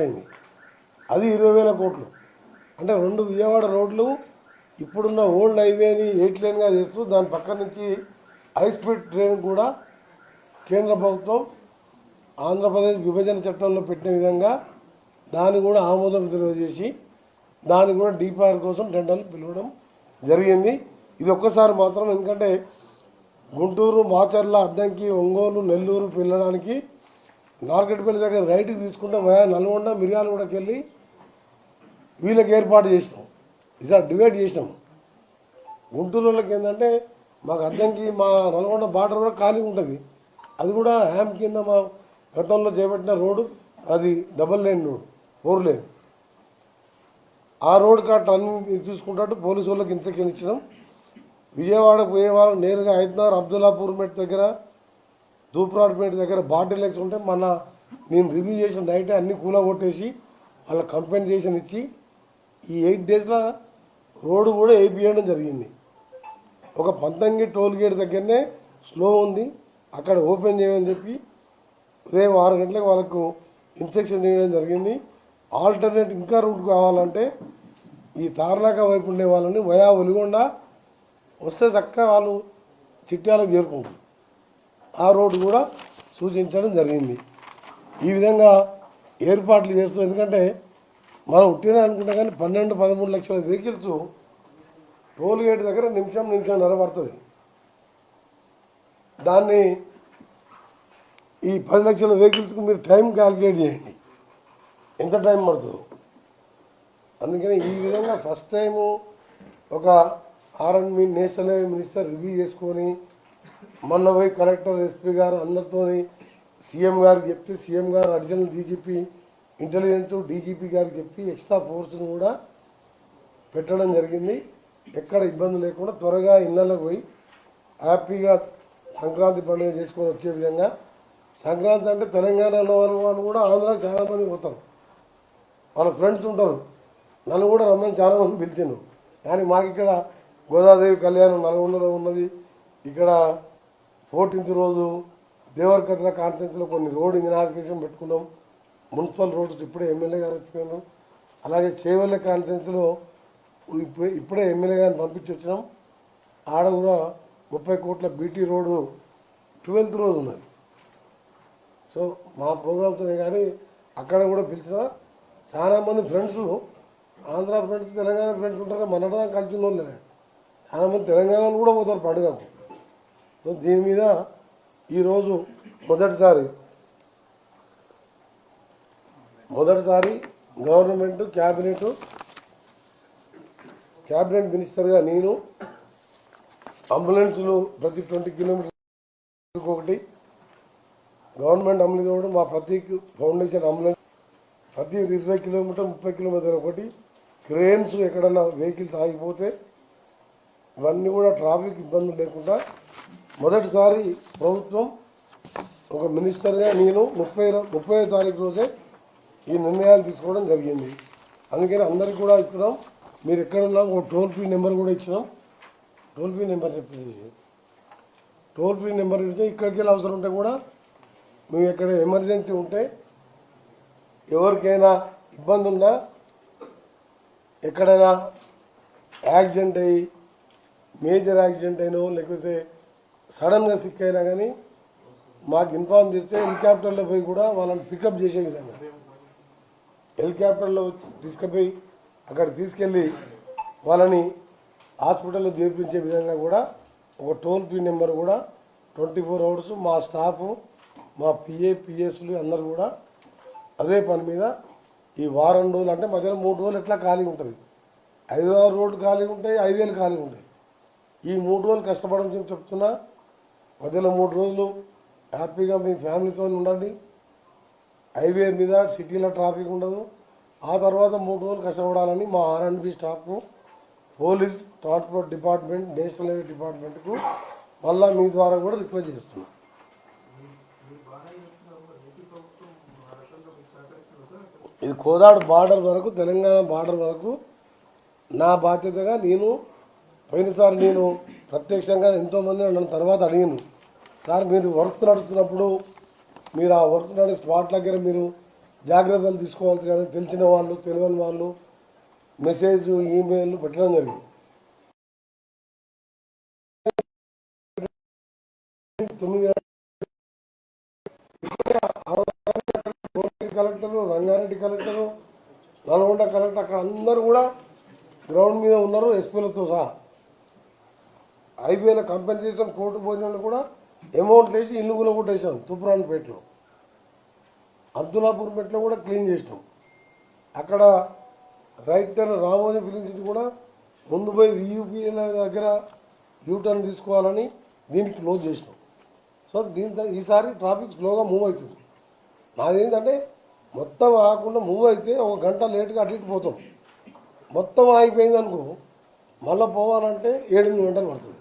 అయింది. అది 20,000 కోట్లు. అంటే 2 విజయవాడ రోడ్లు ఇప్పుడున్న ఓల్డ్ హైవేని 8 లేన్గా చేస్తూ దాని పక్క నుంచి హై స్పీడ్ ట్రైన్ కూడా కేంద్ర ప్రభుత్వం ఆంధ్రప్రదేశ్ విభజన చట్టంలో పెట్టిన విధంగా దాన్ని కూడా ఆమోదం తెలియజేసి దాన్ని కూడా డీపీఆర్ కోసం టెండర్లు పిలవడం జరిగింది. ఇది ఒక్కసారి మాత్రం, ఎందుకంటే గుంటూరు, మాచర్ల, అద్దంకి, ఒంగోలు, నెల్లూరు వెళ్ళడానికి నార్కెట్పల్లి దగ్గర రైట్కి తీసుకుంటే నల్గొండ, మిర్యాలగూడకి వెళ్ళి వీళ్ళకి ఏర్పాటు చేసినాం. ఈసారి డివైడ్ చేసినాం. గుంటూరు వాళ్ళకి ఏంటంటే మాకు అద్దంకి మా నల్గొండ బార్డర్ కూడా ఖాళీ ఉంటుంది. అది కూడా హ్యామ్ కింద మా గతంలో చేపట్టిన రోడ్డు, అది డబల్ లేన్ రోడ్, 4 లేన్. ఆ రోడ్ కట్ అన్ని తీసుకుంటూ పోలీసు వాళ్ళకి ఇన్స్ట్రక్షన్ ఇచ్చినాం. విజయవాడకు పోయే వారం నేరుగా హైదరాబాద్ అబ్దుల్లాపూర్ మెట్ దగ్గర, దూప్రాడ్పేట దగ్గర బాటిల్ ఎక్స్ ఉంటే నేను రివ్యూ చేసిన నైటే అన్ని కూలగొట్టేసి వాళ్ళ కంపెన్సేషన్ ఇచ్చి ఈ 8 డేస్లో రోడ్డు కూడా వేయించడం జరిగింది. ఒక పంతంగి టోల్ గేట్ దగ్గరనే స్లో ఉంది, అక్కడ ఓపెన్ చేయమని చెప్పి ఉదయం 6 గంటలకు వాళ్ళకు ఇన్స్ట్రక్షన్ చేయడం జరిగింది. ఆల్టర్నేట్ ఇంకా రూట్ కావాలంటే ఈ తార్నాక వైపు ఉండే వాళ్ళని వయా ఒలిగొండ వస్తే చక్కగా వాళ్ళు చిట్యాలకు చేరుకుంటారు. ఆ రోడ్డు కూడా సూచించడం జరిగింది. ఈ విధంగా ఏర్పాట్లు చేస్తూ, ఎందుకంటే మనం ఉట్టినా అనుకుంటే కానీ 12-13 లక్షల వెహికల్స్ టోల్ గేట్ దగ్గర నిమిషం నిలబడుతుంది. దాన్ని ఈ 10 లక్షల వెహికల్స్కి మీరు టైం క్యాల్కులేట్ చేయండి, ఎంత టైం పడుతుందో. అందుకని ఈ విధంగా ఫస్ట్ టైము ఒక ఆర్ఎండ్బి నేషనల్ హైవే మినిస్టర్ రివ్యూ చేసుకొని మొన్న పోయి కలెక్టర్, ఎస్పీ గారు అందరితో సీఎం గారికి చెప్తే సీఎం గారు అడిషనల్ డీజీపీ ఇంటెలిజెన్స్ డీజీపీ గారికి చెప్పి ఎక్స్ట్రా ఫోర్స్ను కూడా పెట్టడం జరిగింది. ఎక్కడ ఇబ్బంది లేకుండా త్వరగా ఇళ్లకు పోయి హ్యాపీగా సంక్రాంతి పండుగ చేసుకొని వచ్చే విధంగా. సంక్రాంతి అంటే తెలంగాణలో వాళ్ళు కూడా ఆంధ్రాకి చాలామంది పోతారు, వాళ్ళ ఫ్రెండ్స్ ఉంటారు. నన్ను కూడా రమ్మని చాలామంది పిలిచిండ్రు. కానీ మాకు ఇక్కడ గోదాదేవి కళ్యాణం నల్గొండలో ఉన్నది. ఇక్కడ 14th రోజు దేవరకద్ర కాన్ఫరెన్స్లో కొన్ని రోడ్ ఇనాగ్రేషన్ పెట్టుకున్నాం. మున్సిపల్ రోడ్స్ ఇప్పుడే ఎమ్మెల్యే గారు వచ్చిపోయినాం. అలాగే చేవెళ్ళ కాన్ఫరెన్స్లో ఇప్పుడే ఎమ్మెల్యే గారిని పంపించి వచ్చినాం. ఆడ కూడా 30 కోట్ల బీటీ రోడ్డు 12th రోజు ఉన్నది. సో మా ప్రోగ్రామ్స్నే కానీ అక్కడ కూడా పిలిచిన చాలామంది friends, Andhra friends, Telangana friends ఉంటారు. మనదా కలిసి వాళ్ళే చాలామంది తెలంగాణలో కూడా పోతారు పండుగకు. సో దీని మీద ఈరోజు మొదటిసారి గవర్నమెంట్ క్యాబినెట్ మినిస్టర్గా నేను అంబులెన్సులు ప్రతి 20 కిలోమీటర్లకు ఒకటి గవర్నమెంట్ అమలు చేయడం, మా ప్రతీక్ ఫౌండేషన్ అంబులెన్స్ ప్రతి 20 కిలోమీటర్ 30 కిలోమీటర్ ఒకటి, క్రేన్స్ ఎక్కడన్నా వెహికల్స్ ఆగిపోతే ఇవన్నీ కూడా ట్రాఫిక్ ఇబ్బందులు లేకుండా మొదటిసారి ప్రభుత్వం ఒక మినిస్టర్గా నేను 30వ తారీఖు రోజే ఈ నిర్ణయాలు తీసుకోవడం జరిగింది. అందుకని అందరికీ కూడా ఇస్తున్నాం. మీరు ఎక్కడున్నా ఒక టోల్ ఫ్రీ నెంబర్ కూడా ఇచ్చినాం. టోల్ ఫ్రీ నెంబర్ ఇస్తే ఇక్కడికి వెళ్ళి అవసరం ఉంటే కూడా మేము ఎక్కడ ఎమర్జెన్సీ ఉంటే ఎవరికైనా ఇబ్బంది ఉన్నా, ఎక్కడైనా యాక్సిడెంట్ అయ్యి మేజర్ యాక్సిడెంట్ అయినో లేకపోతే సడన్గా సిక్ అయినా కానీ మాకు ఇన్ఫార్మ్ చేస్తే హెలికాప్టర్లో పోయి కూడా వాళ్ళని పికప్ చేసే విధంగా హెలికాప్టర్లో తీసుకుపోయి అక్కడ తీసుకెళ్ళి వాళ్ళని హాస్పిటల్లో చేర్పించే విధంగా కూడా ఒక టోల్ ఫ్రీ నెంబర్ కూడా 24 hours మా స్టాఫ్, మా పిఎస్లు అందరూ కూడా అదే పని మీద ఈ వారం రోజులు, అంటే మధ్యలో 3 రోజులు ఎట్లా ఖాళీ ఉంటుంది. హైదరాబాద్ రోడ్డు ఖాళీ ఉంటాయి, హైవేలు ఖాళీ ఉంటాయి. ఈ 3 రోజులు కష్టపడని చెప్తున్నా. మధ్యలో 3 రోజులు హ్యాపీగా మీ ఫ్యామిలీతో ఉండండి. హైవే మీద సిటీలో ట్రాఫిక్ ఉండదు. ఆ తర్వాత 3 రోజులు కష్టపడాలని మా R and B staff, police, transport department, national highway డిపార్ట్మెంట్కు మళ్ళీ మీ ద్వారా కూడా రిక్వెస్ట్ చేస్తున్నాం. ఇది కోదాడు బార్డర్ వరకు, తెలంగాణ బార్డర్ వరకు నా బాధ్యతగా నేను పోయినసారి నేను ప్రత్యక్షంగా ఎంతోమంది నన్ను తర్వాత అడిగాను, సార్ మీరు వర్క్స్ నడుస్తున్నప్పుడు మీరు ఆ వర్క్ నడిచే స్పాట్ దగ్గర మీరు జాగ్రత్తలు తీసుకోవాలి కానీ తెలిసిన వాళ్ళు తెలియని వాళ్ళు మెసేజ్ ఈమెయిల్ పెట్టడం జరిగింది. 9 collector, Rangareddy collector, Nalgonda collector అక్కడ అందరూ కూడా గ్రౌండ్ మీద ఉన్నారు ఎస్పీలతో సహా. ఐపీఎల్ కంపెన్సేషన్ కోర్టు భోజనాలు కూడా అమౌంట్ వేసి ఇల్లు కూడా కొట్టేసాం. తూప్రాన్పేటలో, అబ్దుల్లాపూర్పేటలో కూడా క్లీన్ చేసినాం. అక్కడ రైటర్ రామోజీ ఫిలిం సిటీ కూడా ముందు పోయి వియూపీల దగ్గర యూటర్న్ తీసుకోవాలని దీనికి క్లోజ్ చేసినాం. సో దీంతో ఈసారి ట్రాఫిక్ స్లోగా మూవ్ అవుతుంది. నాదేంటంటే మొత్తం ఆగకుండా మూవ్ అయితే 1 గంట లేట్గా అటు ఇటు పోతాం. మొత్తం ఆగిపోయింది అనుకో, మళ్ళీ పోవాలంటే 7-8 గంటలు పడుతుంది.